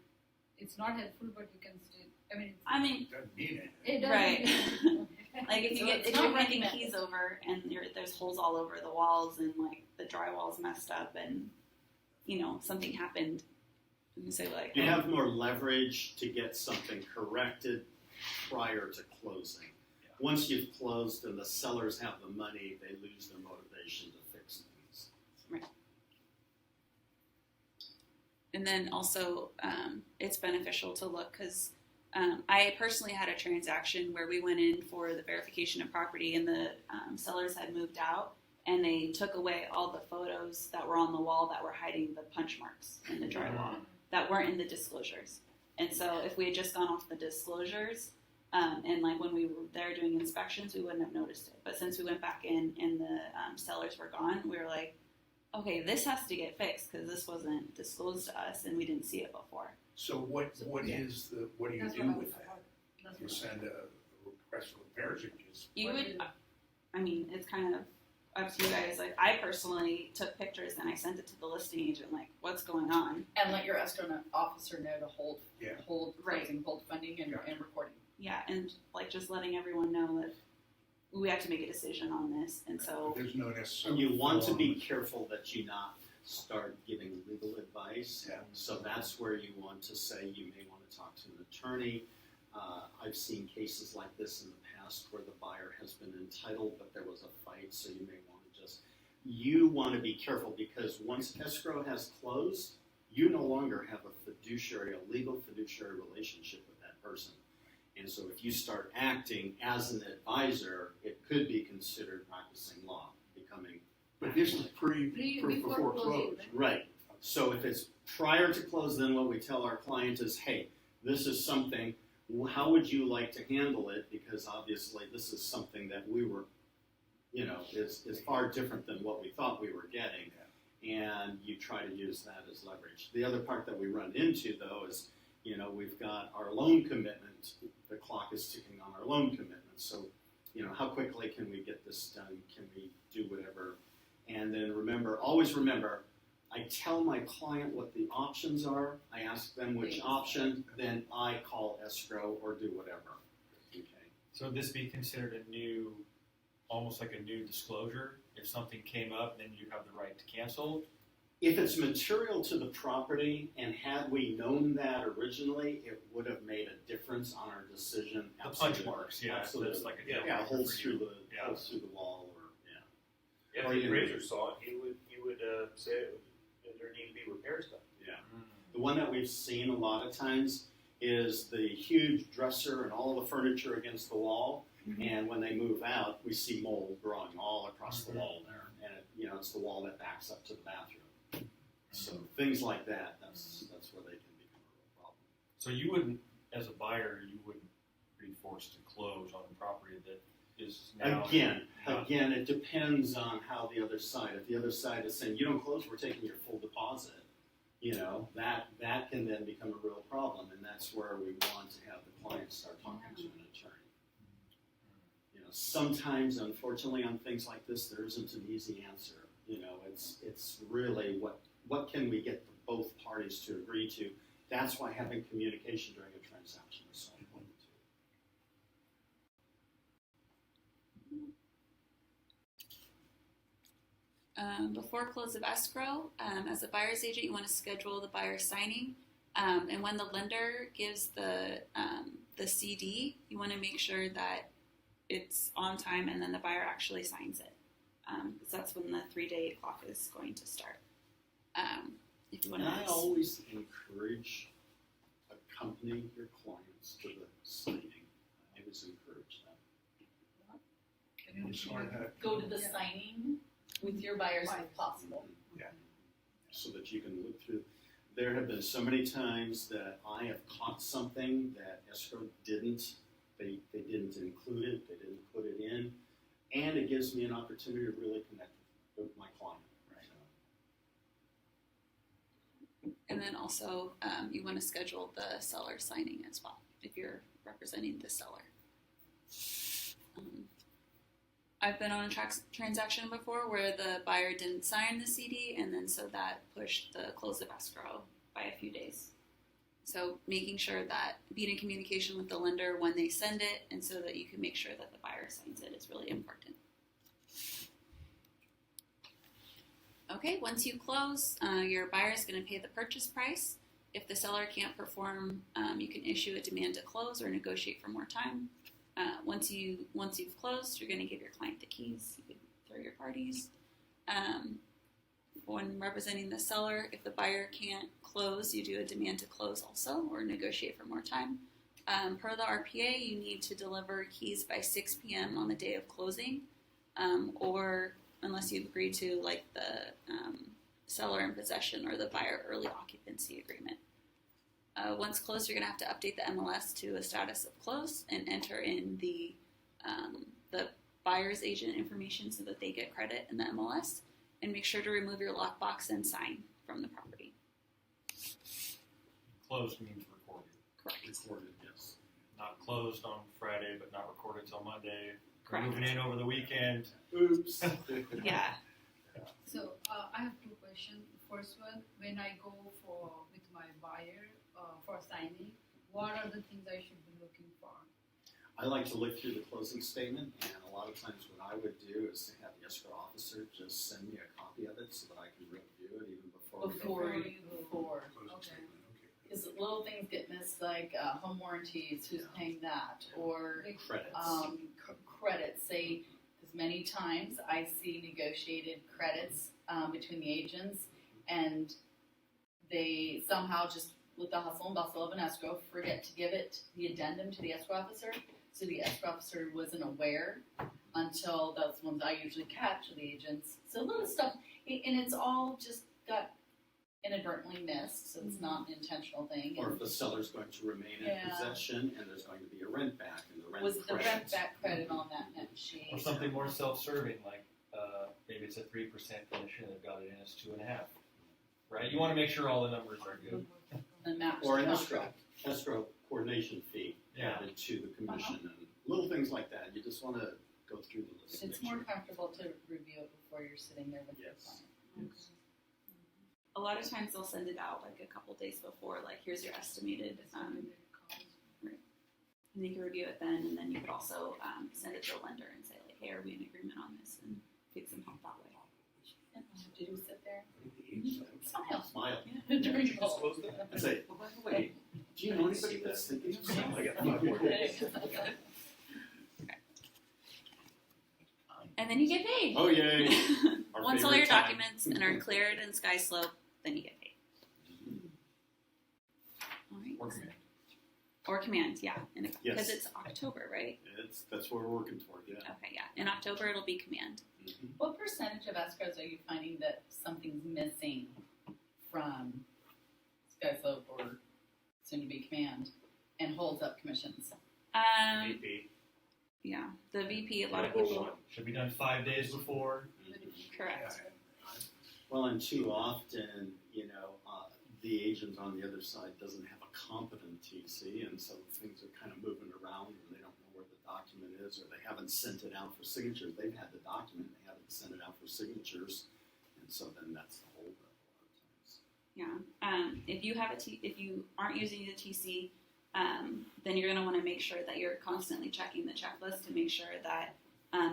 It's not helpful, but you can still. I mean, Doesn't mean it. It doesn't. Right. like if So you it's if not you're handing recommended. keys over and there's holes all over the walls and like the drywall's messed up and something happened, you can say like, You have more leverage to get something corrected prior to closing. Once you've closed and the sellers have the money, they lose their motivation to fix things. And then also, it's beneficial to look because I personally had a transaction where we went in for the verification of property and the sellers had moved out and they took away all the photos that were on the wall that were hiding the punch marks in the drywall that weren't in the disclosures. And so if we had just gone off the disclosures and like when we were there doing inspections, we wouldn't have noticed it. But since we went back in and the sellers were gone, we were like, okay, this has to get fixed because this wasn't disclosed to us and we didn't see it before. So what do you That's do what I with was that? about. That's You what send a request for repairs, or you just You What would, is it? I mean, it's kind of up to you guys. Like, I personally took pictures and I sent it to the listing agent, like, what's going on? And let your escrow officer know to hold Right. closing, hold funding, and recording. Yeah, and like just letting everyone know that we have to make a decision on this, and so there's no necessary. And you want to form. be careful that you not start giving legal advice. Yeah. So that's where you want to say you may want to talk to an attorney. I've seen cases like this in the past where the buyer has been entitled, but there was a fight, so you may want to you want to be careful because once escrow has closed, you no longer have a legal fiduciary relationship with that person. And so if you start acting as an advisor, it could be considered practicing law, becoming. But this is before close, close. Right. So if it's prior to close, then what we tell our client is, hey, this is something, how would you like to handle it? Because obviously this is something that we were, is far different than what we thought we were getting. And you try to use that as leverage. The other part that we run into, though, is, we've got our loan commitment. The clock is ticking on our loan commitment. So, how quickly can we get this done? Can we do whatever? And then always remember, I tell my client what the options are. I ask them which option, then I call escrow or do whatever. Okay. So would this be considered almost like a new disclosure? If something came up, then you have the right to cancel? If it's material to the property, and had we known that originally, it would have made a difference on our decision. The Absolutely. punch marks, yeah. So Absolutely. it's like a Yeah, holes for through you. the wall, or If Or the you- appraiser saw it, he would say that there need to be repairs done. The one that we've seen a lot of times is the huge dresser and all the furniture against the wall. Mhm. And when they move out, we see mold growing all across the Mhm. wall there. And it's the wall that backs up to the bathroom. So things like that, that's where they can become a real problem. So you wouldn't, as a buyer, you wouldn't be forced to close on a property that is now. Again, it depends on how the other side. If the other side is saying, you don't close, we're taking your full deposit, that can then become a real problem, and that's where we want to have the client start talking to an attorney. Sometimes, unfortunately, on things like this, there isn't an easy answer. You know, it's really what can we get both parties to agree to. That's why having communication during a transaction is so important too. Before close of escrow, as a buyer's agent, you want to schedule the buyer signing. And when the lender gives the CD, you want to make sure that it's on time and then the buyer actually signs it. Because that's when the 3-day clock is going to start. If you want And to. I always encourage accompanying your clients to the signing. I always encourage them. I'm sorry, Go to the signing with your buyers if possible. So that you can look through. There have been so many times that I have caught something that escrow didn't. They didn't include it. They didn't put it in, and it gives me an opportunity to really connect with my client. Right. And then also, you want to schedule the seller signing as well if you're representing the seller. I've been on a transaction before where the buyer didn't sign the CD, and then so that pushed the close of escrow by a few days. So making sure that being in communication with the lender when they send it, and so that you can make sure that the buyer signs it is really important. Okay, once you close, your buyer is going to pay the purchase price. If the seller can't perform, you can issue a demand to close or negotiate for more time. Once you've closed, you're going to give your client the keys. You can throw your parties. When representing the seller, if the buyer can't close, you do a demand to close also or negotiate for more time. Per the RPA, you need to deliver keys by 6 p.m. on the day of closing, or unless you've agreed to like the seller in possession or the buyer early occupancy agreement. Once closed, you're going to have to update the MLS to a status of close and enter in the buyer's agent information so that they get credit in the MLS, and make sure to remove your lockbox and sign from the property. Closed means recorded. Correct. Recorded, yes. Not closed on Friday, but not recorded till Monday. Correct. Moving in over the weekend. Oops. Yeah. So I have two questions. First one, when I go with my buyer for signing, what are the things I should be looking for? I like to look through the closing statement, and a lot of times what I would do is to have the escrow officer just send me a copy of it so that I can review it even before we go. Before. Closing Okay. statement, okay. Because little things get missed, like home warranties, who's paying that, or Credits. credits. Say, because many times I see negotiated credits between the agents, and they somehow just, with the hustle and bustle of an escrow, forget to give it the addendum to the escrow officer. So the escrow officer wasn't aware until those ones I usually catch with the agents. So little stuff, and it's all just got inadvertently missed, so it's not an intentional thing. Or if the seller's going to remain in Yeah. possession and there's going to be a rent back and the rent Was the rent credits. back credit on that net sheet? Or something more self-serving, like maybe it's a 3% commission, they've got it in as 2.5%. Right? You want to make sure all the numbers are good. And match Or the an contract. escrow coordination fee Yeah. added to the commission and little things like that. You just want to go through the list. It's make more sure. comfortable to review it before you're sitting there with your Yes. client. Yes. A lot of times they'll send it out like a couple days before, like here's your estimated, and they can review it then, and then you could also send it to a lender and say like, hey, are we in agreement on this, and get some help that way. Did you sit there? Smile. Smile. Smile. During the call. And say, oh, by the way, do you know anybody that's thinking of something? I got 5 more days. And then you get paid. Oh, yay. Our Once all favorite your time. documents and are cleared in Sky Slope, then you get paid. All right. Or command. Or command, yeah. Because Yes. it's October, right? That's what we're working toward, yeah. Okay, yeah. In October, it'll be command. Mhm. What percentage of escrows are you finding that something's missing from SkySlope or soon to be command and holds up commissions? VP. Yeah. The VP, a lot of Number people. one. Should be done 5 days before. Correct. Well, and too often, the agent on the other side doesn't have a competent TC, and so things are kind of moving around, and they don't know where the document is, or they haven't sent it out for signatures. They've had the document, they haven't sent it out for signatures, so then that's the whole a lot of times. Yeah. If you have if you aren't using the TC, then you're going to want to make sure that you're constantly checking the checklist to make sure that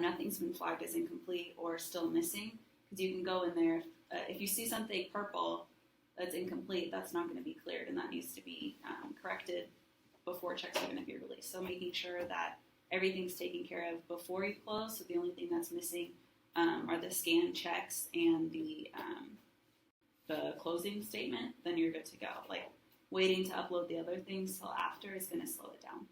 nothing's been flagged as incomplete or still missing. Because you can go in there, if you see something purple that's incomplete, that's not going to be cleared, and that needs to be corrected before checks are going to be released. So making sure that everything's taken care of before you close. So the only thing that's missing are the scan checks and the closing statement. Then you're good to go. Like waiting to upload the other things till after is going to slow it down.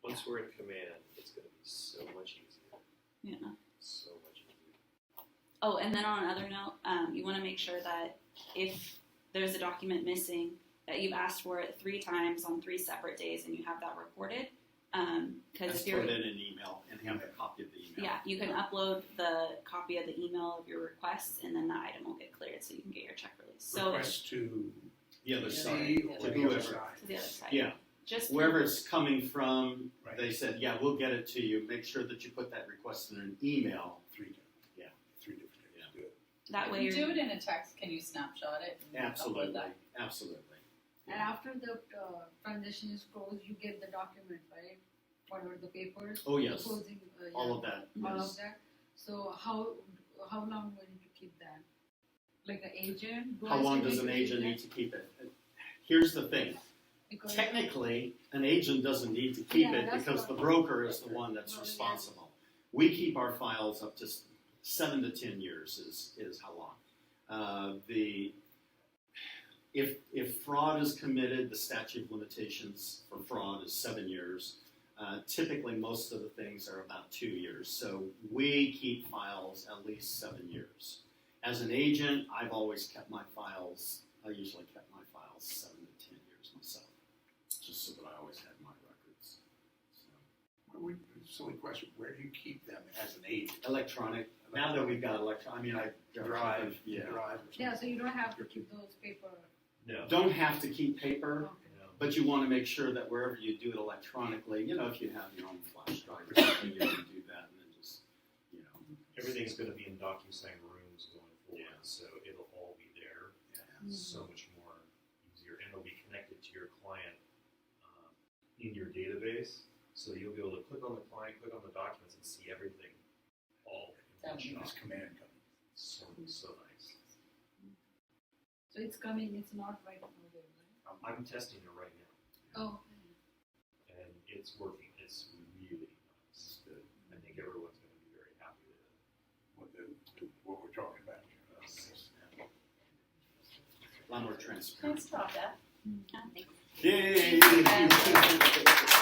Once we're in command, it's going to be so much easier. Yeah. So much easier. Oh, and then on another note, you want to make sure that if there's a document missing, that you've asked for it 3 times on 3 separate days, and you have that recorded. Because Let's if you're put in an email and have a copy of the email. yeah, you can upload the copy of the email of your request, and then the item will get cleared, so you can get your check released. So Request to The other side. me or To the other whoever. side. to the other side, Yeah, just wherever it's coming from, Right. they said, yeah, we'll get it to you. Make sure that you put that request in an email. 3 different. Yeah. 3 different days. Yeah. Good. that way If you you're do it in a text, can you snapshot it? And upload Absolutely, that? absolutely. And after the transition is closed, you get the document, right? Whatever the papers. Oh, yes. The closing, All of that, all yes. of that. So how long will you keep that? Like an agent? How long does an agent need to keep it? Here's the thing. Because Technically, an agent doesn't need to keep Yeah, it that's because what- the broker is the one that's Well, yeah. responsible. We keep our files up to 7 to 10 years is how long. If fraud is committed, the statute of limitations for fraud is 7 years. Typically, most of the things are about 2 years. So we keep files at least 7 years. As an agent, I've always kept my files. I usually kept my files 7 to 10 years myself, just so that I always had my records. So, Silly question. Where do you keep them as an agent? electronic. Now that we've got electronic, I mean, I Drive, yeah. drive or something? yeah, so you don't have to keep those paper. No. Don't have to keep paper, Okay. but you want to make sure that wherever you do it electronically, if you have your own flash drive or something, you can do that and then just, Everything's going to be in DocuSign rooms going forward, Yeah. so it'll all be there. Mhm. So much more easier, and it'll be connected to your client in your database. So you'll be able to click on the client, click on the documents, and see everything all in one That's shot. This command coming. So nice. So it's coming, it's not right now there, right? I'm testing it right now, Oh. and it's working. It's really nice. Good. I think everyone's going to be very happy with it. What we're talking about here. a lot more transparent. Thanks, Tata. I think Yay! Thank you.